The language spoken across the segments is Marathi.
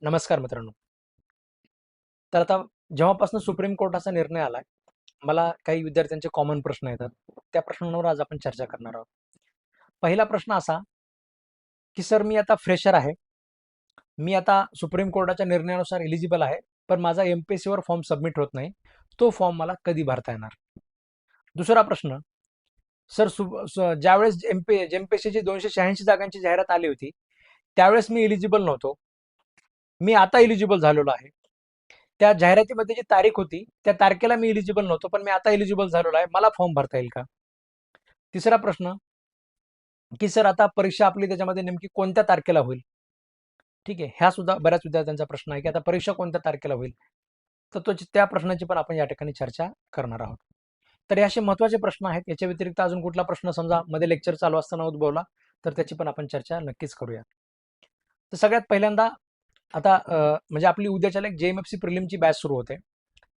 नमस्कार मित्रांनो. तर आता जेव्हापासून सुप्रीम कोर्टाचा निर्णय आलाय, मला काही विद्यार्थ्यांचे कॉमन प्रश्न येतात. त्या प्रश्नांवर आज आपण चर्चा करणार आहोत. पहिला प्रश्न असा, की सर मी आता फ्रेशर आहे. मी आता सुप्रीम कोर्टाच्या निर्णयानुसार एलिजिबल आहे, पण माझा एम-पी-एस-सीवर फॉर्म सबमिट होत नाही. तो फॉर्म मला कधी भरता येणार? दुसरा प्रश्न, सर ज्यावेळेस एम-पी-एस-सीची 286 जागांची जाहिरात आली होती, त्यावेळेस मी एलिजिबल नव्हतो. मी आता एलिजिबल झालेलो आहे. त्या जाहिरातीमध्ये जी तारीख होती, त्या तारखेला मी एलिजिबल नव्हतो, पण मी आता एलिजिबल झालेलो आहे. मला फॉर्म भरता येईल का? तिसरा प्रश्न, की सर आता परीक्षा आपली त्याच्यामध्ये नेमकी कोणत्या तारखेला होईल? ठीक आहे. ह्या सुद्धा बऱ्याच विद्यार्थ्यांचा प्रश्न आहे, की आता परीक्षा कोणत्या तारखेला होईल? तर त्या प्रश्नाची पण आपण या ठिकाणी चर्चा करणार आहोत. तर हे असे महत्त्वाचे प्रश्न आहेत. याच्या व्यतिरिक्त अजून कुठला प्रश्न समजा मध्ये लेक्चर चालू असताना उद्भवला, तर त्याची पण आपण चर्चा नक्कीच करूया. तर सगळ्यात पहिल्यांदा आता म्हणजे आपली उद्याच्याला एक जे-एम-एफ-सी प्रिलिमची बॅच सुरू होते.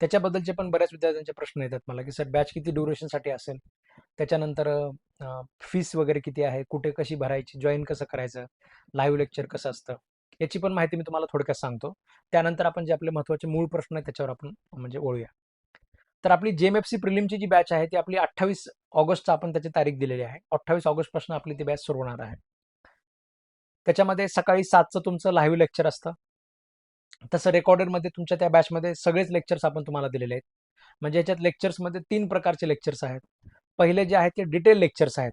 त्याच्याबद्दलचे पण बऱ्याच विद्यार्थ्यांचे प्रश्न येतात मला, की सर बॅच किती ड्युरेशनसाठी असेल? त्याच्यानंतर फीस वगैरे किती आहे? कुठे कशी भरायची? जॉइन कसं करायचं? लाईव्ह लेक्चर कसं असतं? याची पण माहिती मी तुम्हाला थोडक्यात सांगतो. त्यानंतर आपण जे आपले महत्त्वाचे मूळ प्रश्न आहेत त्याच्यावर आपण म्हणजे वळूया. तर आपली जे-एम-एफ-सी प्रिलिमची जी बॅच आहे ती आपली 28 ऑगस्टचा आपण त्याची तारीख दिलेली आहे. 28 ऑगस्टपासून आपली ती बॅच सुरू होणार आहे. त्याच्यामध्ये सकाळी 7चं तुमचं लाईव्ह लेक्चर असतं. तसं रेकॉर्डेडमध्ये तुमच्या त्या बॅचमध्ये सगळेच लेक्चर्स आपण तुम्हाला दिलेले आहेत. म्हणजे याच्यात लेक्चर्समध्ये 3 प्रकारचे लेक्चर्स आहेत. पहिले जे आहेत ते डिटेल लेक्चर्स आहेत.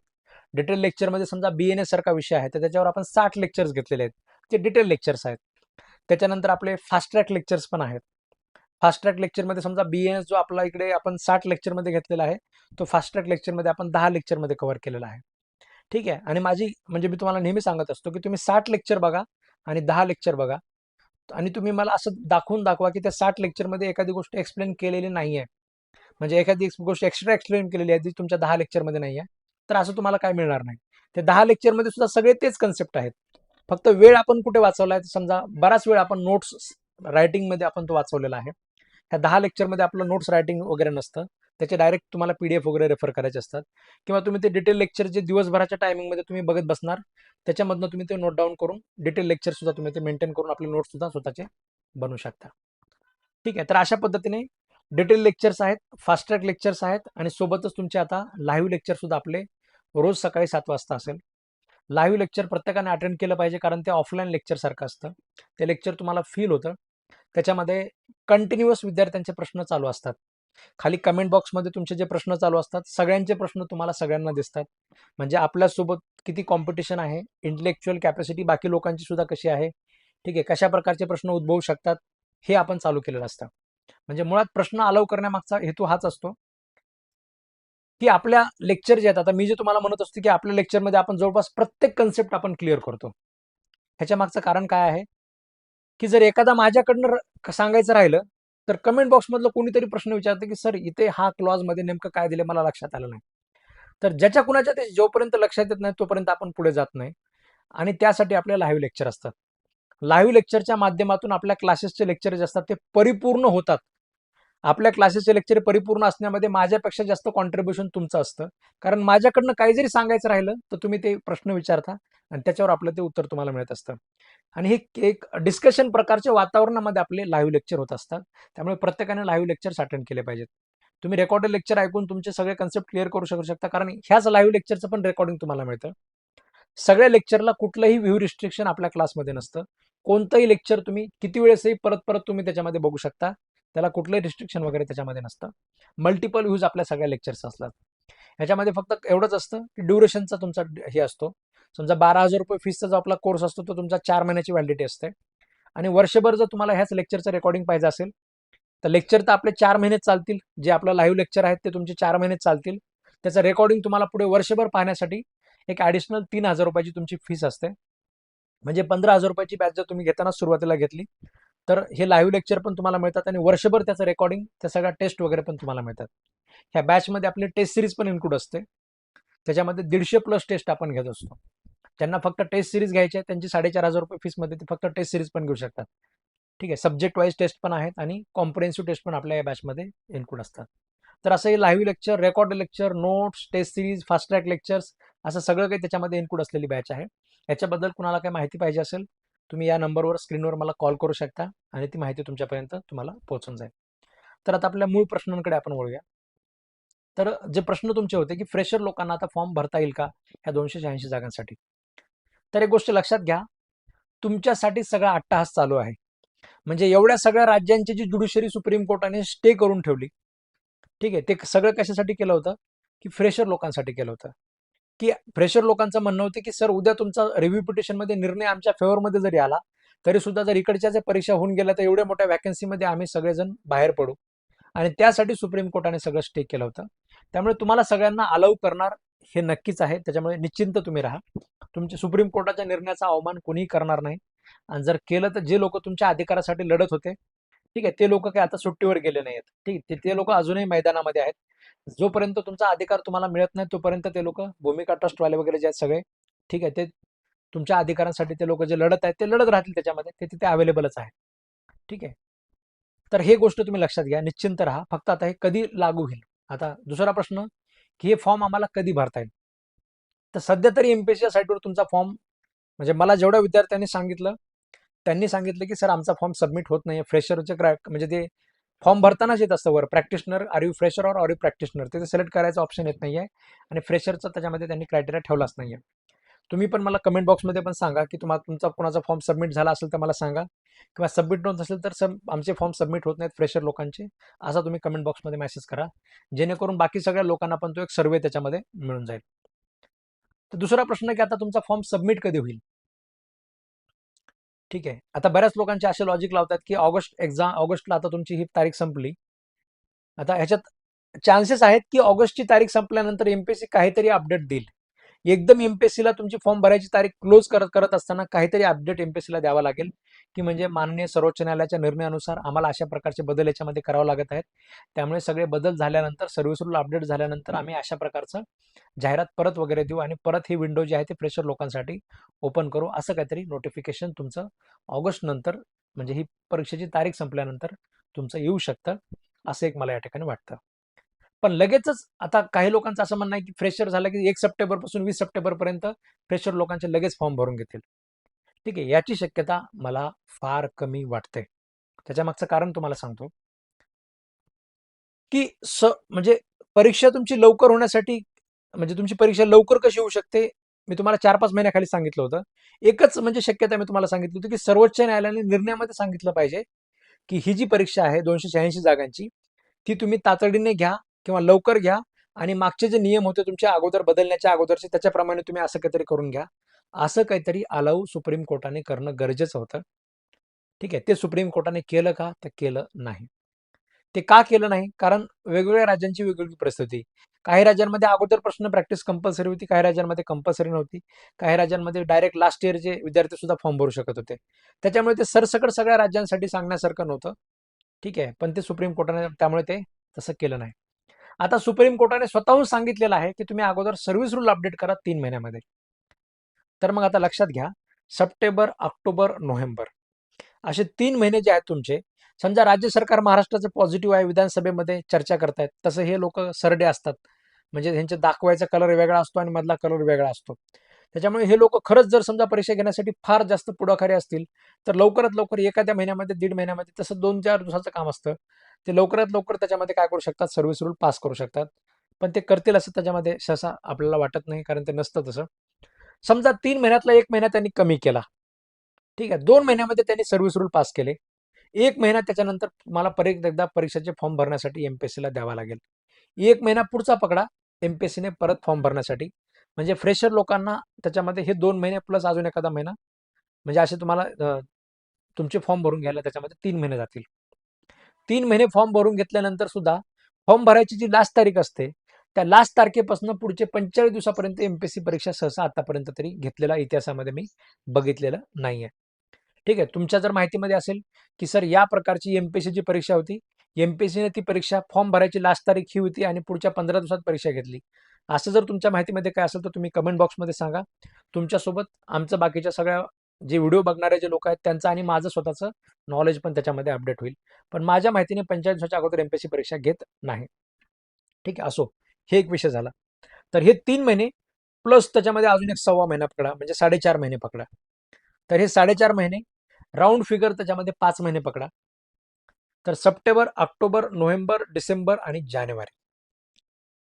डिटेल लेक्चरमध्ये समजा बी-एन-एस सारखा विषय आहे, तर त्याच्यावर आपण 60 लेक्चर्स घेतलेले आहेत. ते डिटेल लेक्चर्स आहेत. त्याच्यानंतर आपले फास्ट ट्रॅक लेक्चर्स पण आहेत. फास्ट ट्रॅक लेक्चरमध्ये समजा बी-एन-एस जो आपला इकडे आपण 60 लेक्चरमध्ये घेतलेला आहे, तो फास्ट ट्रॅक लेक्चरमध्ये आपण 10 लेक्चरमध्ये कव्हर केलेला आहे. ठीक आहे. आणि माझी म्हणजे मी तुम्हाला नेहमी सांगत असतो, की तुम्ही 60 लेक्चर बघा आणि 10 लेक्चर बघा. आणि तुम्ही मला असं दाखवून दाखवा, की त्या 60 लेक्चरमध्ये एखादी गोष्ट एक्सप्लेन केलेली नाहीये. म्हणजे एखादी गोष्ट एक्स्ट्रा एक्सप्लेन केलेली आहे, जी तुमच्या 10 लेक्चरमध्ये नाहीये. तर असं तुम्हाला काय मिळणार नाही. ते 10 लेक्चरमध्ये सुद्धा सगळे तेच कन्सेप्ट आहेत. फक्त वेळ आपण कुठे वाचवलाय, समजा बराच वेळ आपण नोट्स रायटिंगमध्ये आपण तो वाचवलेला आहे. ह्या 10 लेक्चरमध्ये आपलं नोट्स रायटिंग वगैरे नसतं. त्याचे डायरेक्ट तुम्हाला पी-डी-एफ वगैरे रेफर करायचे असतात. किंवा तुम्ही ते डिटेल लेक्चर जे दिवसभराच्या टायमिंगमध्ये तुम्ही बघत बसणार, त्याच्यामधनं तुम्ही ते नोट डाउन करून डिटेल लेक्चर सुद्धा तुम्ही ते मेंटेन करून आपले नोट्स सुद्धा स्वतःचे बनवू शकता. ठीक आहे. तर अशा पद्धतीने डिटेल लेक्चर्स आहेत, फास्ट ट्रॅक लेक्चर्स आहेत आणि सोबतच तुमचे आता लाईव्ह लेक्चर सुद्धा आपले रोज सकाळी 7 वाजता असेल. लाईव्ह लेक्चर प्रत्येकाने अटेंड केलं पाहिजे कारण ते ऑफलाईन लेक्चर सारखं असतं. ते लेक्चर तुम्हाला फील होतं. त्याच्यामध्ये कंटिन्युअस विद्यार्थ्यांचे प्रश्न चालू असतात. खाली कमेंट बॉक्समध्ये तुमचे जे प्रश्न चालू असतात, सगळ्यांचे प्रश्न तुम्हाला सगळ्यांना दिसतात. म्हणजे आपल्यासोबत किती कॉम्पिटिशन आहे, इंटेलेक्चुअल कॅपॅसिटी बाकी लोकांची सुद्धा कशी आहे, ठीक आहे, कशा प्रकारचे प्रश्न उद्भवू शकतात, हे आपण चालू केलेलं असतं. म्हणजे मुळात प्रश्न अलाव करण्यामागचा हेतू हाच असतो, की आपल्या लेक्चर जे आहेत, आता मी जे तुम्हाला म्हणत असतो, की आपल्या लेक्चरमध्ये आपण जवळपास प्रत्येक कन्सेप्ट आपण क्लिअर करतो. ह्याच्या मागचं कारण काय आहे, की जर एखादा माझ्याकडनं सांगायचं राहिलं, तर कमेंट बॉक्समधलं कोणीतरी प्रश्न विचारतं, की सर इथे हा क्लॉजमध्ये नेमकं काय दिलं मला लक्षात आलं नाही. तर ज्याच्या कुणाच्या ते जोपर्यंत लक्षात येत नाही, तोपर्यंत आपण पुढे जात नाही. आणि त्यासाठी आपले लाईव्ह लेक्चर असतात. लाईव्ह लेक्चरच्या माध्यमातून आपल्या क्लासेसचे लेक्चर जे असतात ते परिपूर्ण होतात. आपल्या क्लासेसचे लेक्चर परिपूर्ण असण्यामध्ये माझ्यापेक्षा जास्त कॉन्ट्रीब्युशन तुमचं असतं. कारण माझ्याकडनं काही जरी सांगायचं राहिलं, तर तुम्ही ते प्रश्न विचारता आणि त्याच्यावर आपलं ते उत्तर तुम्हाला मिळत असतं. आणि हे एक डिस्कशन प्रकारच्या वातावरणामध्ये आपले लाईव्ह लेक्चर होत असतात. त्यामुळे प्रत्येकाने लाईव्ह लेक्चर्स अटेंड केले पाहिजेत. तुम्ही रेकॉर्डेड लेक्चर ऐकून तुमचे सगळे कन्सेप्ट क्लिअर करू शकू शकता. कारण ह्याच लाईव्ह लेक्चरचं पण रेकॉर्डिंग तुम्हाला मिळतं. सगळ्या लेक्चरला कुठलंही व्ह्यू रिस्ट्रिक्शन आपल्या क्लासमध्ये नसतं. कोणतंही लेक्चर तुम्ही किती वेळेसही परत-परत तुम्ही त्याच्यामध्ये बघू शकता. त्याला कुठलंही रिस्ट्रिक्शन वगैरे त्याच्यामध्ये नसतं. मल्टिपल व्ह्यूज आपल्या सगळ्या लेक्चर्स असतात. ह्याच्यामध्ये फक्त एवढंच असतं, की ड्युरेशनचा तुमचा हे असतो. समजा ₹12,000 फीसचा जो आपला कोर्स असतो, तो तुमचा 4 महिन्याची व्हॅलिडिटी असते. आणि वर्षभर जर तुम्हाला ह्याच लेक्चरचं रेकॉर्डिंग पाहिजे असेल, तर लेक्चर तर आपले 4 महिनेच चालतील. जे आपलं लाईव्ह लेक्चर आहेत ते तुमचे 4 महिनेच चालतील. त्याचं रेकॉर्डिंग तुम्हाला पुढे वर्षभर पाहण्यासाठी एक ॲडिशनल ₹3,000 ची तुमची फीस असते. म्हणजे ₹15,000 ची बॅच जर तुम्ही घेताना सुरुवातीला घेतली, तर हे लाईव्ह लेक्चर पण तुम्हाला मिळतात आणि वर्षभर त्याचं रेकॉर्डिंग, त्या सगळ्या टेस्ट वगैरे पण तुम्हाला मिळतात. ह्या बॅचमध्ये आपली टेस्ट सिरीज पण इन्क्लूड असते. त्याच्यामध्ये 150 प्लस टेस्ट आपण घेत असतो. ज्यांना फक्त टेस्ट सिरीज घ्यायची आहे, त्यांची ₹4,500 फीसमध्ये ते फक्त टेस्ट सिरीज पण घेऊ शकतात. ठीक आहे. सब्जेक्ट वाईज टेस्ट पण आहेत आणि कॉम्प्रिहेन्सिव्ह टेस्ट पण आपल्या या बॅचमध्ये इन्क्लूड असतात. तर असं हे live lecture, record lecture, notes, test series, fast track lectures असं सगळं काही त्याच्यामध्ये इन्क्लूड असलेली बॅच आहे. याच्याबद्दल कुणाला काही माहिती पाहिजे असेल तुम्ही या नंबरवर स्क्रीनवर मला कॉल करू शकता आणि ती माहिती तुमच्यापर्यंत तुम्हाला पोहोचून जाईल. तर आता आपल्या मूळ प्रश्नांकडे आपण वळूया. तर जे प्रश्न तुमचे होते की फ्रेशर लोकांना आता फॉर्म भरता येईल का ह्या 286 जागांसाठी? तर एक गोष्ट लक्षात घ्या, तुमच्यासाठी सगळा अट्टहास चालू आहे. म्हणजे एवढ्या सगळ्या राज्यांची जी ज्युडिशरी सुप्रीम कोर्टाने स्टे करून ठेवली, ठीक आहे, ते सगळं कशासाठी केलं होतं? की फ्रेशर लोकांसाठी केलं होतं. की फ्रेशर लोकांचं म्हणणं होतं की सर उद्या तुमचा रिव्ह्यू पिटिशनमध्ये निर्णय आमच्या फेवरमध्ये जरी आला तरी सुद्धा जर इकडच्या ज्या परीक्षा होऊन गेल्या तर एवढ्या मोठ्या वॅकन्सीमध्ये आम्ही सगळेजण बाहेर पडू. आणि त्यासाठी सुप्रीम कोर्टाने सगळं स्टे केलं होतं. त्यामुळे तुम्हाला सगळ्यांना अलाउ करणार हे नक्कीच आहे. त्याच्यामुळे निश्चिंत तुम्ही राहा. तुमच्या सुप्रीम कोर्टाच्या निर्णयाचा अवमान कोणीही करणार नाही. आणि जर केलं तर जे लोक तुमच्या अधिकारासाठी लढत होते, ठीक आहे, ते लोक काय आता सुट्टीवर गेले नाहीत. ठीक आहे, ते लोक अजूनही मैदानामध्ये आहेत. जोपर्यंत तुमचा अधिकार तुम्हाला मिळत नाही तोपर्यंत ते लोक भूमिका ट्रस्टवाले वगैरे जे आहेत सगळे, ठीक आहे, ते तुमच्या अधिकारांसाठी ते लोक जे लढत आहेत ते लढत राहतील त्याच्यामध्ये, ते तिथे अवेलेबलच आहे. ठीक आहे. तर हे गोष्ट तुम्ही लक्षात घ्या, निश्चिंत राहा. फक्त आता हे कधी लागू होईल? आता दुसरा प्रश्न, की हे फॉर्म आम्हाला कधी भरता येईल? तर सध्या तरी एमपीएससीच्या साईटवर तुमचा फॉर्म, म्हणजे मला जेवढ्या विद्यार्थ्यांनी सांगितलं, त्यांनी सांगितलं की सर आमचा फॉर्म सबमिट होत नाही. फ्रेशरचे म्हणजे ते फॉर्म भरतानाच येत असतं वर practitioner, are you fresher or you practitioner, ते सिलेक्ट करायचा ऑप्शन येत नाहीये. आणि फ्रेशरचा त्याच्यामध्ये त्यांनी क्रायटेरिया ठेवलाच नाहीये. तुम्ही पण मला कमेंट बॉक्समध्ये पण सांगा की तुम्हाला तुमचा कोणाचा फॉर्म सबमिट झाला असेल तर मला सांगा, किंवा सबमिट होत असेल तर आमचे फॉर्म सबमिट होत नाहीत फ्रेशर लोकांचे, असा तुम्ही कमेंट बॉक्समध्ये मेसेज करा, जेणेकरून बाकी सगळ्या लोकांना पण तो एक सर्वे त्याच्यामध्ये मिळून जाईल. तर दुसरा प्रश्न की आता तुमचा फॉर्म सबमिट कधी होईल? ठीक आहे, आता बऱ्याच लोकांचे असे लॉजिक लावतात की ऑगस्टला आता तुमची ही तारीख संपली, आता ह्याच्यात चान्सेस आहेत की ऑगस्टची तारीख संपल्यानंतर एमपीएससी काहीतरी अपडेट देईल. एकदम एमपीएससीला तुमची फॉर्म भरायची तारीख क्लोज करत करत असताना काहीतरी अपडेट एमपीएससीला द्यावा लागेल, की म्हणजे माननीय सर्वोच्च न्यायालयाच्या निर्णयानुसार आम्हाला अशा प्रकारचे बदल याच्यामध्ये करावे लागत आहेत. त्यामुळे सगळे बदल झाल्यानंतर, सर्व्हिस रूल अपडेट झाल्यानंतर आम्ही अशा प्रकारचं जाहिरात परत वगैरे देऊ आणि परत ही विंडो जी आहे ते फ्रेशर लोकांसाठी ओपन करू, असं काहीतरी नोटिफिकेशन तुमचं ऑगस्ट नंतर, म्हणजे ही परीक्षेची तारीख संपल्यानंतर तुमचं येऊ शकतं, असं एक मला या ठिकाणी वाटतं. पण लगेचच आता काही लोकांचं असं म्हणणं आहे की फ्रेशर झालं की 1 सप्टेंबर पासून 20 सप्टेंबर पर्यंत फ्रेशर लोकांचे लगेच फॉर्म भरून घेतील. ठीक आहे, याची शक्यता मला फार कमी वाटते. त्याच्या मागचं कारण तुम्हाला सांगतो, की म्हणजे परीक्षा तुमची लवकर होण्यासाठी, म्हणजे तुमची परीक्षा लवकर कशी होऊ शकते, मी तुम्हाला 4-5 महिन्याखाली सांगितलं होतं. एकच म्हणजे शक्यता मी तुम्हाला सांगितली होती की सर्वोच्च न्यायालयाने निर्णयामध्ये सांगितलं पाहिजे की ही जी परीक्षा आहे 286 जागांची, ती तुम्ही तातडीने घ्या किंवा लवकर घ्या आणि मागचे जे नियम होते तुमच्या अगोदर बदलण्याच्या अगोदरचे त्याच्याप्रमाणे तुम्ही असं काहीतरी करून घ्या. असं काहीतरी अलाउ सुप्रीम कोर्टाने करणं गरजेचं होतं. ठीक आहे, ते सुप्रीम कोर्टाने केलं का? तर केलं नाही. ते का केलं नाही? कारण वेगवेगळ्या राज्यांची वेगवेगळी परिस्थिती. काही राज्यांमध्ये अगोदर प्रश्न प्रॅक्टिस कंपल्सरी होती, काही राज्यांमध्ये कंपल्सरी नव्हती. काही राज्यांमध्ये डायरेक्ट लास्ट इयरचे विद्यार्थी सुद्धा फॉर्म भरू शकत होते. त्याच्यामुळे ते सरसकट सगळ्या राज्यांसाठी सांगण्यासारखं नव्हतं. ठीक आहे, पण ते सुप्रीम कोर्टाने त्यामुळे ते तसं केलं नाही. आता सुप्रीम कोर्टाने स्वतःहून सांगितलेलं आहे की तुम्ही अगोदर सर्व्हिस रूल अपडेट करा 3 महिन्यामध्ये. तर मग आता लक्षात घ्या, सप्टेंबर, ऑक्टोबर, नोव्हेंबर असे 3 महिने जे आहेत तुमचे, समजा राज्य सरकार महाराष्ट्राचं पॉझिटिव्ह आहे, विधानसभेमध्ये चर्चा करतायत, तसं हे लोक सरडे असतात. म्हणजे ह्यांचे दाखवायचा कलर वेगळा असतो आणि मधला कलर वेगळा असतो. त्याच्यामुळे हे लोक खरंच जर समजा परीक्षा घेण्यासाठी फार जास्त पुढाकारी असतील तर लवकरात लवकर एखाद्या महिन्यामध्ये, 1.5 महिन्यामध्ये, तसं 2-4 दिवसाचं काम असतं, ते लवकरात लवकर त्याच्यामध्ये काय करू शकतात, सर्व्हिस रूल पास करू शकतात. पण ते करतील असं त्याच्यामध्ये सहसा आपल्याला वाटत नाही, कारण ते नसतं तसं. समजा 3 महिन्यातला 1 महिना त्यांनी कमी केला, ठीक आहे, 2 महिन्यामध्ये त्यांनी सर्व्हिस रूल पास केले, 1 महिना त्याच्यानंतर तुम्हाला परत एकदा परीक्षेचे फॉर्म भरण्यासाठी एमपीएससीला द्यावा लागेल. 1 महिना पुढचा पकडा एमपीएससीने परत फॉर्म भरण्यासाठी, म्हणजे फ्रेशर लोकांना त्याच्यामध्ये हे 2 महिने प्लस अजून एखादा महिना, म्हणजे असे तुम्हाला तुमचे फॉर्म भरून घ्यायला त्याच्यामध्ये 3 महिने जातील. 3 महिने फॉर्म भरून घेतल्यानंतर सुद्धा फॉर्म भरायची जी लास्ट तारीख असते, त्या लास्ट तारखेपासून पुढचे 45 दिवसापर्यंत एमपीएससी परीक्षा सहसा आतापर्यंत तरी घेतलेला इतिहासामध्ये मी बघितलेलं नाहीये. ठीक आहे, तुमच्या जर माहितीमध्ये असेल की सर या प्रकारची एमपीएससीची परीक्षा होती, एमपीएससीने ती परीक्षा फॉर्म भरायची लास्ट तारीख ही होती आणि पुढच्या 15 दिवसात परीक्षा घेतली, असं जर तुमच्या माहितीमध्ये काय असेल तर तुम्ही कमेंट बॉक्समध्ये सांगा. तुमच्यासोबत आमचं बाकीच्या सगळ्या जे व्हिडिओ बघणारे जे लोक आहेत त्यांचं आणि माझं स्वतःचं नॉलेज पण त्याच्यामध्ये अपडेट होईल. पण माझ्या माहितीने 45 दिवसाच्या अगोदर एमपीएससी परीक्षा घेत नाही. ठीक आहे, असो, हे एक विषय झाला. तर हे 3 महिने प्लस त्याच्यामध्ये अजून एक 1.25 महिना पकडा, म्हणजे 4.5 महिने पकडा. तर हे 4.5 महिने, राऊंड फिगर त्याच्यामध्ये 5 महिने पकडा. तर सप्टेंबर, ऑक्टोबर, नोव्हेंबर, डिसेंबर आणि जानेवारी.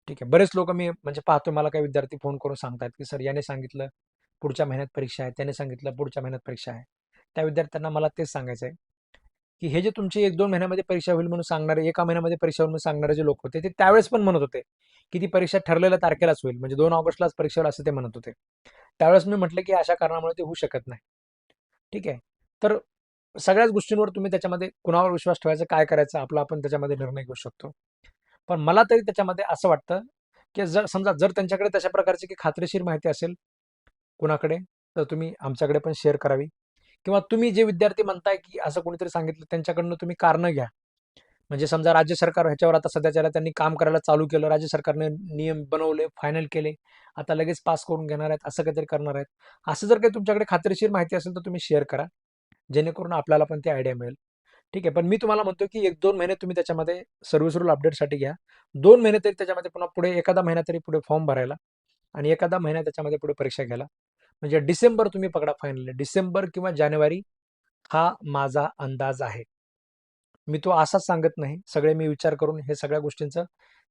ठीक आहे. बरेच लोक मी म्हणजे पाहतो, मला काही विद्यार्थी फोन करून सांगतात की सर याने सांगितलं पुढच्या महिन्यात परीक्षा आहे, त्याने सांगितलं पुढच्या महिन्यात परीक्षा आहे. त्या विद्यार्थ्यांना मला तेच सांगायचं आहे की हे जे तुमची 1-2 महिन्यामध्ये परीक्षा होईल म्हणून सांगणारे, एका महिन्यामध्ये परीक्षा होईल म्हणून सांगणारे जे लोक होते, ते त्यावेळेस पण म्हणत होते की ती परीक्षा ठरलेल्या तारखेलाच होईल, म्हणजे 2 ऑगस्टलाच परीक्षा होईल असं ते म्हणत होते. त्यावेळेस मी म्हटलं की अशा कारणामुळे ते होऊ शकत नाही. ठीक आहे. तर सगळ्याच गोष्टींवर तुम्ही त्याच्यामध्ये कुणावर विश्वास ठेवायचा, काय करायचं, आपला आपण त्याच्यामध्ये निर्णय घेऊ शकतो. पण मला तरी त्याच्यामध्ये असं वाटतं की जर समजा जर त्यांच्याकडे तशा प्रकारची की खात्रीशीर माहिती असेल कुणाकडे, तर तुम्ही आमच्याकडे पण शेअर करावी. किंवा तुम्ही जे विद्यार्थी म्हणताय की असं कोणीतरी सांगितलं, त्यांच्याकडनं तुम्ही कारणं घ्या. म्हणजे समजा राज्य सरकार ह्याच्यावर आता सध्याच्याला त्यांनी काम करायला चालू केलं, राज्य सरकारने नियम बनवले, फायनल केले, आता लगेच पास करून घेणार आहेत, असं काहीतरी करणार आहेत. असं जर काही तुमच्याकडे खात्रीशीर माहिती असेल तर तुम्ही शेअर करा, जेणेकरून आपल्याला पण ती आयडिया मिळेल. ठीक आहे. पण मी तुम्हाला म्हणतो की 1-2 महिने तुम्ही त्याच्यामध्ये सर्व्हिस रूल अपडेटसाठी घ्या. 2 महिने तरी त्याच्यामध्ये पुन्हा पुढे एखादा महिना तरी पुढे फॉर्म भरायला आणि एखादा महिना त्याच्यामध्ये पुढे परीक्षा घ्यायला. म्हणजे डिसेंबर तुम्ही पकडा फायनली. डिसेंबर किंवा जानेवारी हा माझा अंदाज आहे. मी तो असाच सांगत नाही. सगळे मी विचार करून हे सगळ्या गोष्टींचा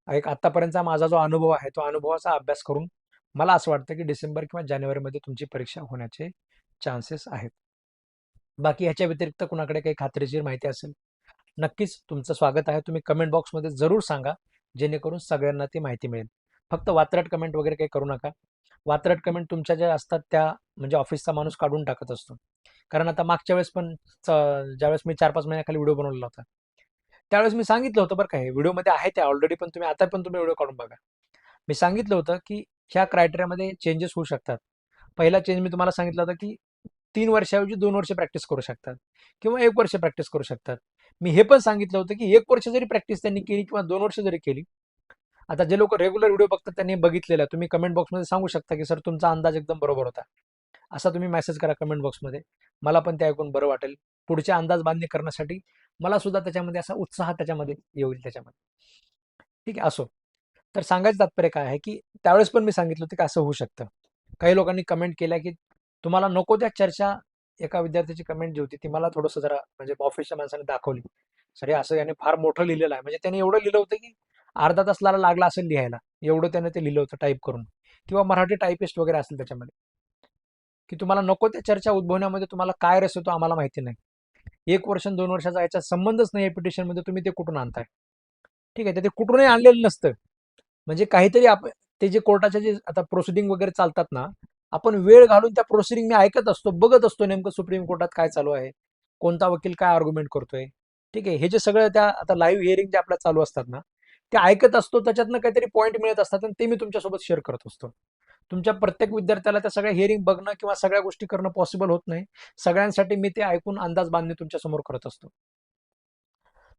एक आत्तापर्यंतचा माझा जो अनुभव आहे, तो अनुभवाचा अभ्यास करून मला असं वाटतं की डिसेंबर किंवा जानेवारीमध्ये तुमची परीक्षा होण्याचे चान्सेस आहेत. बाकी ह्याच्या व्यतिरिक्त कुणाकडे काही खात्रीशीर माहिती असेल, नक्कीच तुमचं स्वागत आहे. तुम्ही कमेंट बॉक्समध्ये जरूर सांगा, जेणेकरून सगळ्यांना ती माहिती मिळेल. फक्त वात्रट कमेंट वगैरे काही करू नका. वात्रट कमेंट तुमच्या ज्या असतात त्या म्हणजे ऑफिसचा माणूस काढून टाकत असतो. कारण आता मागच्या वेळेस पण ज्यावेळेस मी 4-5 महिन्याखाली व्हिडिओ बनवलेला होता, त्यावेळेस मी सांगितलं होतं बरं का, हे व्हिडिओमध्ये आहे ते ऑलरेडी, पण तुम्ही आता पण तुम्ही व्हिडिओ काढून बघा. मी सांगितलं होतं की ह्या क्रायटेरियामध्ये चेंजेस होऊ शकतात. पहिला चेंज मी तुम्हाला सांगितलं होतं की 3 वर्षाऐवजी 2 वर्ष प्रॅक्टिस करू शकतात किंवा 1 वर्ष प्रॅक्टिस करू शकतात. मी हे पण सांगितलं होतं की 1 वर्ष जरी प्रॅक्टिस त्यांनी केली किंवा 2 वर्ष जरी केली, आता जे लोक रेग्युलर व्हिडिओ बघतात त्यांनी बघितलेलं आहे. तुम्ही कमेंट बॉक्समध्ये सांगू शकता की सर तुमचा अंदाज एकदम बरोबर होता. असा तुम्ही मेसेज करा कमेंट बॉक्समध्ये. मला पण ते ऐकून बरं वाटेल. पुढच्या अंदाज बांधणी करण्यासाठी मला सुद्धा त्याच्यामध्ये असा उत्साह त्याच्यामध्ये येईल त्याच्यामध्ये. ठीक आहे, असो. तर सांगायचं तात्पर्य काय आहे की त्यावेळेस पण मी सांगितलं होतं की असं होऊ शकतं. काही लोकांनी कमेंट केल्या की तुम्हाला नको त्या चर्चा, एका विद्यार्थ्याची कमेंट जी होती ती मला थोडंसं जरा म्हणजे ऑफिसच्या माणसाने दाखवली. सर हे असं याने फार मोठं लिहिलेलं आहे. म्हणजे त्याने एवढं लिहिलं होतं की अर्धा तास लागला असेल लिहायला. एवढं त्याने ते लिहिलं होतं टाईप करून. किंवा मराठी टायपिस्ट वगैरे असेल त्याच्यामध्ये. की तुम्हाला नको त्या चर्चा उद्भवण्यामध्ये तुम्हाला काय रस येतो आम्हाला माहिती नाही. 1 वर्ष आणि 2 वर्षाचा याच्यात संबंधच नाही पिटिशनमध्ये, तुम्ही ते कुठून आणताय? ठीक आहे. तर ते कुठूनही आणलेलं नसतं. म्हणजे काहीतरी ते जे कोर्टाचे जे आता प्रोसिडिंग वगैरे चालतात ना, आपण वेळ घालून त्या प्रोसिडिंग मी ऐकत असतो, बघत असतो नेमकं सुप्रीम कोर्टात काय चालू आहे, कोणता वकील काय आर्ग्युमेंट करतोय. ठीक आहे. हे जे सगळं त्या आता लाईव्ह हिअरिंग जे आपल्या चालू असतात ना, ते ऐकत असतो, त्याच्यातनं काहीतरी पॉईंट मिळत असतात आणि ते मी तुमच्यासोबत शेअर करत असतो. तुमच्या प्रत्येक विद्यार्थ्याला त्या सगळ्या हिअरिंग बघणं किंवा सगळ्या गोष्टी करणं पॉसिबल होत नाही. सगळ्यांसाठी मी ते ऐकून अंदाज बांधणे तुमच्या समोर करत असतो.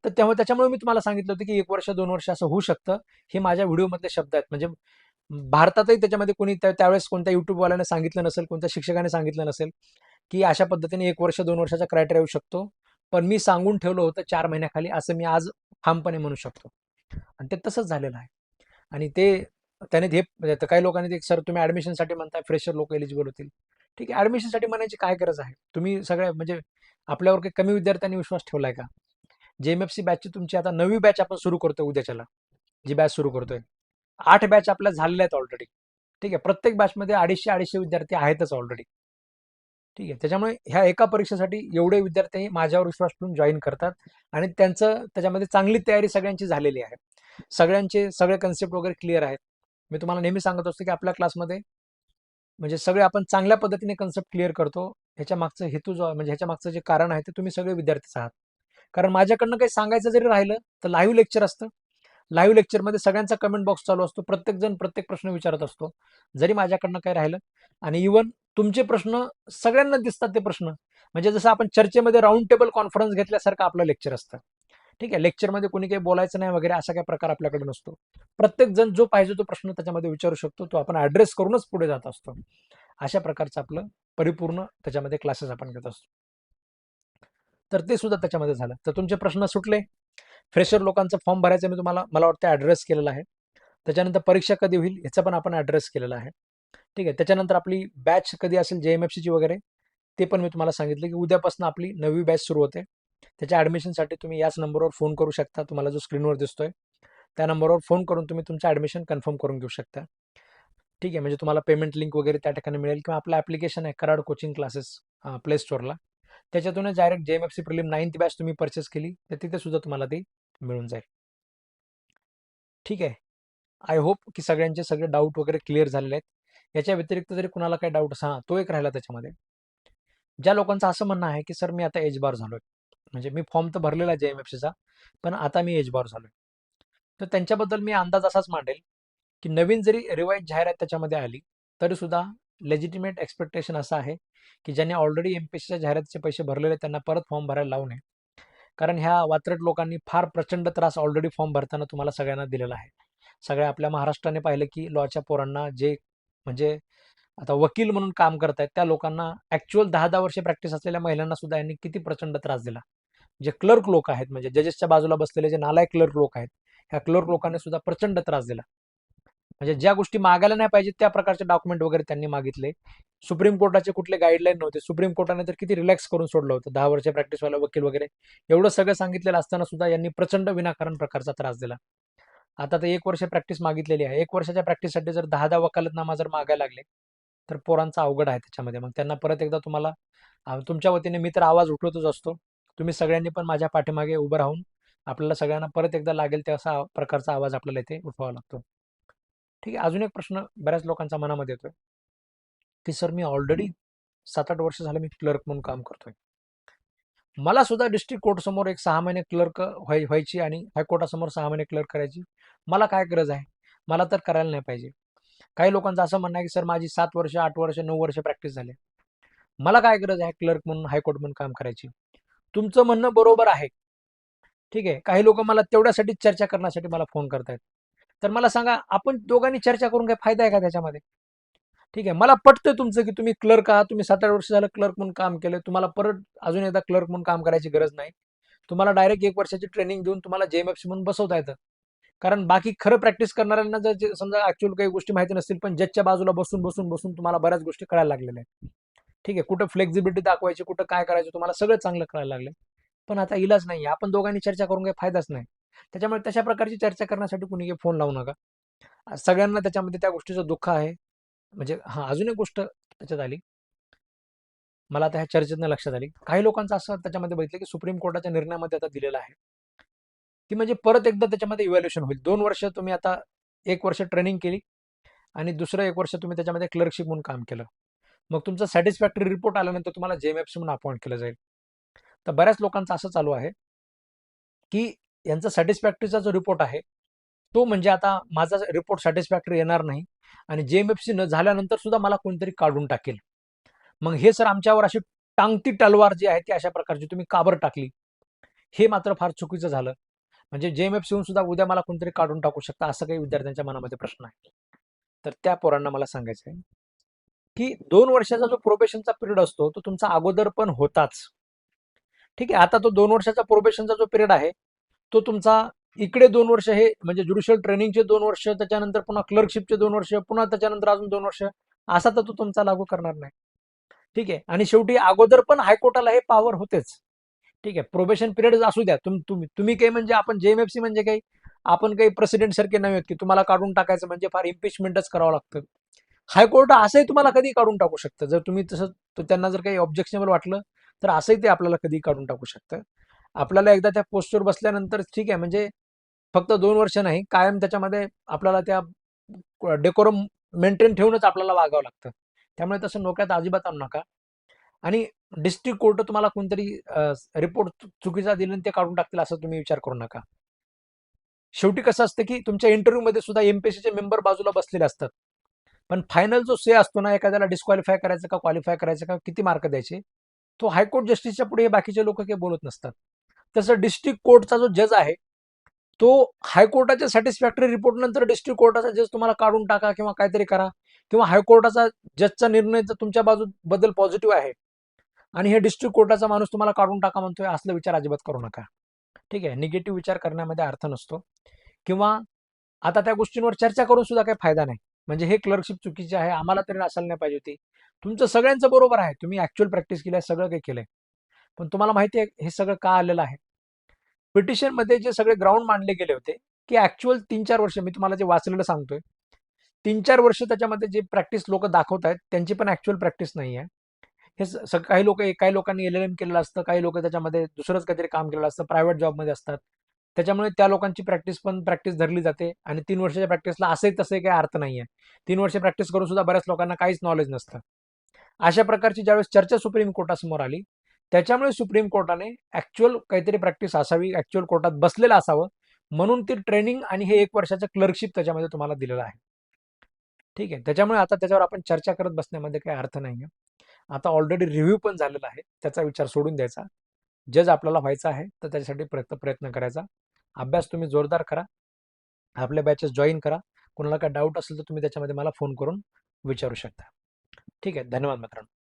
तर तेव्हा त्याच्यामुळे मी तुम्हाला सांगितलं होतं की 1 वर्ष, 2 वर्ष असं होऊ शकतं. हे माझ्या व्हिडिओमधले शब्द आहेत. म्हणजे भारतातही त्याच्यामध्ये कोणी त्यावेळेस कोणत्या युट्यूबवाल्याने सांगितलं नसेल, कोणत्या शिक्षकाने सांगितलं नसेल, की अशा पद्धतीने 1 वर्ष, 2 वर्षाचा क्रायटेरिया येऊ शकतो. पण मी सांगून ठेवलं होतं 4 महिन्याखाली, असं मी आज ठामपणे म्हणू शकतो. आणि ते तसंच झालेलं आहे. आणि त्याने हे म्हणजे आता काही लोकांनी ते सर तुम्ही ऍडमिशनसाठी म्हणताय फ्रेशर लोक एलिजिबल होतील. ठीक आहे, ऍडमिशनसाठी म्हणायची काय गरज आहे? तुम्ही सगळ्या म्हणजे आपल्यावर काही कमी विद्यार्थ्यांनी विश्वास ठेवलाय का? जेएमएफसी बॅचची तुमची आता 9वी बॅच आपण सुरू करतोय उद्याच्याला, जी बॅच सुरू करतोय. 8 बॅच आपल्या झालेल्या आहेत ऑलरेडी. ठीक आहे, प्रत्येक बॅचमध्ये 250-250 विद्यार्थी आहेतच ऑलरेडी. ठीक आहे, त्याच्यामुळे ह्या एका परीक्षेसाठी एवढे विद्यार्थी माझ्यावर विश्वास ठेवून जॉईन करतात आणि त्यांचं त्याच्यामध्ये चांगली तयारी सगळ्यांची झालेली आहे. सगळ्यांचे सगळे कन्सेप्ट वगैरे क्लिअर आहेत. मी तुम्हाला नेहमी सांगत असतो की आपल्या क्लासमध्ये म्हणजे सगळे आपण चांगल्या पद्धतीने कन्सेप्ट क्लिअर करतो. ह्याच्या मागचं हेतू जो म्हणजे ह्याच्या मागचं जे कारण आहे ते तुम्ही सगळे विद्यार्थीच आहात. कारण माझ्याकडनं काही सांगायचं जरी राहिलं तर लाईव्ह लेक्चर असतं. लाईव्ह लेक्चरमध्ये सगळ्यांचा कमेंट बॉक्स चालू असतो. प्रत्येक जण प्रत्येक प्रश्न विचारत असतो. जरी माझ्याकडनं काही राहिलं आणि इव्हन तुमचे प्रश्न सगळ्यांना दिसतात ते प्रश्न. म्हणजे जसं आपण चर्चेमध्ये राउंड टेबल कॉन्फरन्स घेतल्यासारखं आपलं लेक्चर असतं. ठीक आहे, लेक्चरमध्ये कोणी काही बोलायचं नाही वगैरे असा काही प्रकार आपल्याकडे नसतो. प्रत्येक जण जो पाहिजे तो प्रश्न त्याच्यामध्ये विचारू शकतो. तो आपण ऍड्रेस करूनच पुढे जात असतो. अशा प्रकारचं आपलं परिपूर्ण त्याच्यामध्ये क्लासेस आपण घेत असतो. तर ते सुद्धा त्याच्यामध्ये झालं. तर तुमचे प्रश्न सुटले. फ्रेशर लोकांचा फॉर्म भरायचा मी तुम्हाला मला वाटतं ॲड्रेस केलेला आहे. त्याच्यानंतर परीक्षा कधी होईल याचा पण आपण ॲड्रेस केलेला आहे. ठीक आहे. त्याच्यानंतर आपली बॅच कधी असेल JMFCची वगैरे ते पण मी तुम्हाला सांगितलं की उद्यापासून आपली नवी बॅच सुरू होते. त्याच्या ॲडमिशनसाठी तुम्ही याच नंबरवर फोन करू शकता. तुम्हाला जो स्क्रीनवर दिसतोय त्या नंबरवर फोन करून तुम्ही तुमचं ॲडमिशन कन्फर्म करून घेऊ शकता. ठीक आहे, म्हणजे तुम्हाला पेमेंट लिंक वगैरे त्या ठिकाणी मिळेल किंवा आपलं ॲप्लिकेशन आहे कराड कोचिंग क्लासेस प्ले स्टोअरला. त्याच्यातूनच direct JMFC prelim 9th batch तुम्ही परचेस केली तर तिथे सुद्धा तुम्हाला ते मिळून जाईल. ठीक आहे. आय होप की सगळ्यांचे सगळे डाऊट वगैरे क्लिअर झालेले आहेत. याच्या व्यतिरिक्त जरी कुणाला काही डाऊट हां, तो एक राहिला त्याच्यामध्ये. ज्या लोकांचं असं म्हणणं आहे की सर मी आता एज बार झालोय. म्हणजे मी फॉर्म तर भरलेला आहे JMFCचा, पण आता मी एज बार झालोय. तर त्यांच्याबद्दल मी अंदाज असाच मांडेल की नवीन जरी रिवाईज जाहिरात त्याच्यामध्ये आली तरी सुद्धा लेजिटिमेट एक्सपेक्टेशन असं आहे की ज्यांनी ऑलरेडी MPSCच्या जाहिरातीचे पैसे भरलेले त्यांना परत फॉर्म भरायला लावू नये. कारण ह्या वात्रट लोकांनी फार प्रचंड त्रास ऑलरेडी फॉर्म भरताना तुम्हाला सगळ्यांना दिलेला आहे. सगळ्या आपल्या महाराष्ट्राने पाहिलं की लॉच्या पोरांना जे म्हणजे आता वकील म्हणून काम करतायत त्या लोकांना ऍक्च्युअल 10-10 वर्षे प्रॅक्टिस असलेल्या महिलांना सुद्धा यांनी किती प्रचंड त्रास दिला. जे क्लर्क लोक आहेत म्हणजे जजेसच्या बाजूला बसलेले जे नालायक क्लर्क लोक आहेत, ह्या क्लर्क लोकांनी सुद्धा प्रचंड त्रास दिला. म्हणजे ज्या गोष्टी मागायला नाही पाहिजे त्या प्रकारचे डॉक्युमेंट वगैरे त्यांनी मागितले. सुप्रीम कोर्टाचे कुठले गाईडलाईन नव्हते. सुप्रीम कोर्टाने तर किती रिलॅक्स करून सोडलं होतं. 10 वर्ष प्रॅक्टिसवाला वकील वगैरे एवढं सगळं सांगितलेलं असताना सुद्धा यांनी प्रचंड विनाकारण प्रकारचा त्रास दिला. आता तर 1 वर्ष प्रॅक्टिस मागितलेली आहे. 1 वर्षाच्या प्रॅक्टिससाठी जर 10-10 वकालतनामा जर मागायला लागले, तर पोरांचा अवघड आहे त्याच्यामध्ये. मग त्यांना परत एकदा तुम्हाला तुमच्या वतीने मी तर आवाज उठवतच असतो. तुम्ही सगळ्यांनी पण माझ्या पाठीमागे उभं राहून आपल्याला सगळ्यांना परत एकदा लागेल त्या असा प्रकारचा आवाज आपल्याला इथे उठवावा लागतो. ठीक आहे. अजून एक प्रश्न बऱ्याच लोकांच्या मनामध्ये येतोय, की सर मी ऑलरेडी 7-8 वर्ष झालं मी क्लर्क म्हणून काम करतोय. मला सुद्धा डिस्ट्रिक्ट कोर्ट समोर एक 6 महिने क्लर्क व्हायची आणि हायकोर्टासमोर 6 महिने क्लर्क करायची. मला काय गरज आहे? मला तर करायला नाही पाहिजे. काही लोकांचं असं म्हणणं आहे, की सर माझी 7 वर्ष, 8 वर्ष, 9 वर्ष प्रॅक्टिस झाली. मला काय गरज आहे क्लर्क म्हणून हायकोर्ट म्हणून काम करायची? तुमचं म्हणणं बरोबर आहे. ठीक आहे. काही लोक मला तेवढ्यासाठी चर्चा करण्यासाठी मला फोन करतायत. तर मला सांगा आपण दोघांनी चर्चा करून काही फायदा आहे का त्याच्यामध्ये? ठीक आहे. मला पटतंय तुमचं की तुम्ही क्लर्क आहात. तुम्ही 7-8 वर्ष झालं क्लर्क म्हणून काम केलंय. तुम्हाला परत अजून एकदा क्लर्क म्हणून काम करायची गरज नाही. तुम्हाला डायरेक्ट 1 वर्षाची ट्रेनिंग देऊन तुम्हाला JMFC म्हणून बसवता येतं. कारण बाकी खरं प्रॅक्टिस करणाऱ्यांना जर समजा ऍक्च्युअल काही गोष्टी माहिती नसतील पण जजच्या बाजूला बसून तुम्हाला बऱ्याच गोष्टी कळायला लागलेल्या आहेत. ठीक आहे. कुठं फ्लेक्झिबिलिटी दाखवायची, कुठं काय करायचं तुम्हाला सगळं चांगलं कळायला लागलं. पण आता इलाज नाही. आपण दोघांनी चर्चा करून काही फायदाच नाही. त्याच्यामुळे तशा प्रकारची चर्चा करण्यासाठी कुणी फोन लावू नका. सगळ्यांना त्याच्यामध्ये त्या गोष्टीचं दुःख आहे. म्हणजे हां, अजून एक गोष्ट त्याच्यात आली. मला आता ह्या चर्चेतनं लक्षात आली. काही लोकांचं असं त्याच्यामध्ये बघितलं, की सुप्रीम कोर्टाच्या निर्णयामध्ये आता दिलेलं आहे, की म्हणजे परत एकदा त्याच्यामध्ये इव्हॅल्युएशन होईल. 2 वर्ष तुम्ही आता 1 वर्ष ट्रेनिंग केली आणि दुसरं 1 वर्ष तुम्ही त्याच्यामध्ये क्लर्कशिप म्हणून काम केलं. मग तुमचा सॅटिस्फॅक्टरी रिपोर्ट आल्यानंतर तुम्हाला JMFC म्हणून अपॉइंट केलं जाईल. तर बऱ्याच लोकांचं असं चालू आहे, की यांचा सॅटिस्फॅक्टरीचा जो रिपोर्ट आहे, तो म्हणजे आता माझा रिपोर्ट सॅटिस्फॅक्टरी येणार नाही आणि JMFC न झाल्यानंतर सुद्धा मला कोणतरी काढून टाकेल. मग हे सर आमच्यावर अशी टांगती तलवार जी आहे ती अशा प्रकारची तुम्ही का बरं टाकली? हे मात्र फार चुकीचं झालं. म्हणजे JMFC होऊन सुद्धा उद्या मला कोणतरी काढून टाकू शकता असं काही विद्यार्थ्यांच्या मनामध्ये प्रश्न आहे. तर त्या पोरांना मला सांगायचं आहे, की 2 वर्षाचा जो प्रोबेशनचा पिरियड असतो तो तुमचा अगोदर पण होताच. ठीक आहे. आता तो 2 वर्षाचा प्रोबेशनचा जो पिरियड आहे, तो तुमचा इकडे 2 वर्ष हे म्हणजे ज्युडिशियल ट्रेनिंगचे 2 वर्ष, त्याच्यानंतर पुन्हा क्लर्कशिपचे 2 वर्ष, पुन्हा त्याच्यानंतर अजून 2 वर्ष, असा तर तो तुमचा लागू करणार नाही. ठीक आहे. आणि शेवटी अगोदर पण हायकोर्टाला हे पॉवर होतेच. ठीक आहे. प्रोबेशन पिरियड असू द्या. तुम्ही काही म्हणजे आपण JMFC म्हणजे काही आपण काही प्रेसिडेंट सारखे नव्हे की तुम्हाला काढून टाकायचं म्हणजे फार इम्पिचमेंटच करावं लागतं. हायकोर्ट असंही तुम्हाला कधी काढून टाकू शकतं. जर तुम्ही तसं त्यांना जर काही ऑब्जेक्शनेबल वाटलं, तर असंही ते आपल्याला कधी काढून टाकू शकतं. आपल्याला एकदा त्या पोस्टवर बसल्यानंतर ठीक आहे म्हणजे फक्त 2 वर्ष नाही, कायम त्याच्यामध्ये आपल्याला त्या डेकोरम मेंटेन ठेवूनच आपल्याला वागावं लागतं. त्यामुळे तसं डोक्यात अजिबात आणू नका. आणि डिस्ट्रिक्ट कोर्ट तुम्हाला कोणतरी रिपोर्ट चुकीचा दिला आणि ते काढून टाकतील असं तुम्ही विचार करू नका. शेवटी कसं असतं की तुमच्या इंटरव्ह्यूमध्ये सुद्धा MPSCचे मेंबर बाजूला बसलेले असतात. पण फायनल जो से असतो ना एखाद्याला डिस्क्वालिफाय करायचं का क्वालिफाय करायचं का किती मार्क द्यायचे, तो हायकोर्ट जस्टिसच्या पुढे हे बाकीचे लोक काही बोलत नसतात. तसं डिस्ट्रिक्ट कोर्टचा जो जज आहे तो हायकोर्टाच्या सॅटिस्फॅक्टरी रिपोर्ट नंतर डिस्ट्रिक्ट कोर्टाचा जज तुम्हाला काढून टाका किंवा काहीतरी करा किंवा हायकोर्टाचा जजचा निर्णय जर तुमच्या बद्दल पॉझिटिव्ह आहे आणि हे डिस्ट्रिक्ट कोर्टाचा माणूस तुम्हाला काढून टाका म्हणतोय असला विचार अजिबात करू नका. ठीक आहे. निगेटिव्ह विचार करण्यामध्ये अर्थ नसतो किंवा आता त्या गोष्टींवर चर्चा करून सुद्धा काही फायदा नाही. म्हणजे हे क्लर्कशिप चुकीची आहे आम्हाला तरी असायला नाही पाहिजे होती. तुमचं सगळ्यांचं बरोबर आहे, तुम्ही ऍक्च्युअल प्रॅक्टिस केली आहे, सगळं काही केलंय. पण तुम्हाला माहिती आहे हे सगळं का आलेलं आहे? पिटिशनमध्ये जे सगळे ग्राउंड मांडले गेले होते, की ऍक्च्युअल 3-4 वर्ष मी तुम्हाला जे वाचलेलं सांगतोय, 3-4 वर्ष त्याच्यामध्ये जे प्रॅक्टिस लोक दाखवत आहेत, त्यांची पण ऍक्च्युअल प्रॅक्टिस नाही आहे. हे काही लोकांनी LLM केलेलं असतं, काही लोक त्याच्यामध्ये दुसरंच काहीतरी काम केलेलं असतं, प्रायव्हेट जॉबमध्ये असतात. त्याच्यामुळे त्या लोकांची प्रॅक्टिस धरली जाते आणि 3 वर्षाच्या प्रॅक्टिसला असे तसे काही अर्थ नाहीये. 3 वर्ष प्रॅक्टिस करून सुद्धा बऱ्याच लोकांना काहीच नॉलेज नसतं. अशा प्रकारची ज्यावेळेस चर्चा सुप्रीम कोर्टासमोर आली, त्याच्यामुळे सुप्रीम कोर्टाने ऍक्च्युअल काहीतरी प्रॅक्टिस असावी, ऍक्च्युअल कोर्टात बसलेलं असावं, म्हणून ती ट्रेनिंग आणि हे 1 वर्षाचं क्लर्कशिप त्याच्यामध्ये तुम्हाला दिलेलं आहे. ठीक आहे. त्याच्यामुळे आता त्याच्यावर आपण चर्चा करत बसण्यामध्ये काही अर्थ नाहीये. आता ऑलरेडी रिव्ह्यू पण झालेला आहे. त्याचा विचार सोडून द्यायचा. जज आपल्याला व्हायचं आहे, तर त्याच्यासाठी प्रयत्न करायचा. अभ्यास तुम्ही जोरदार करा. आपल्या बॅचेस जॉईन करा. कोणाला काही डाऊट असेल तर तुम्ही त्याच्यामध्ये मला फोन करून विचारू शकता. ठीक आहे. धन्यवाद मित्रांनो.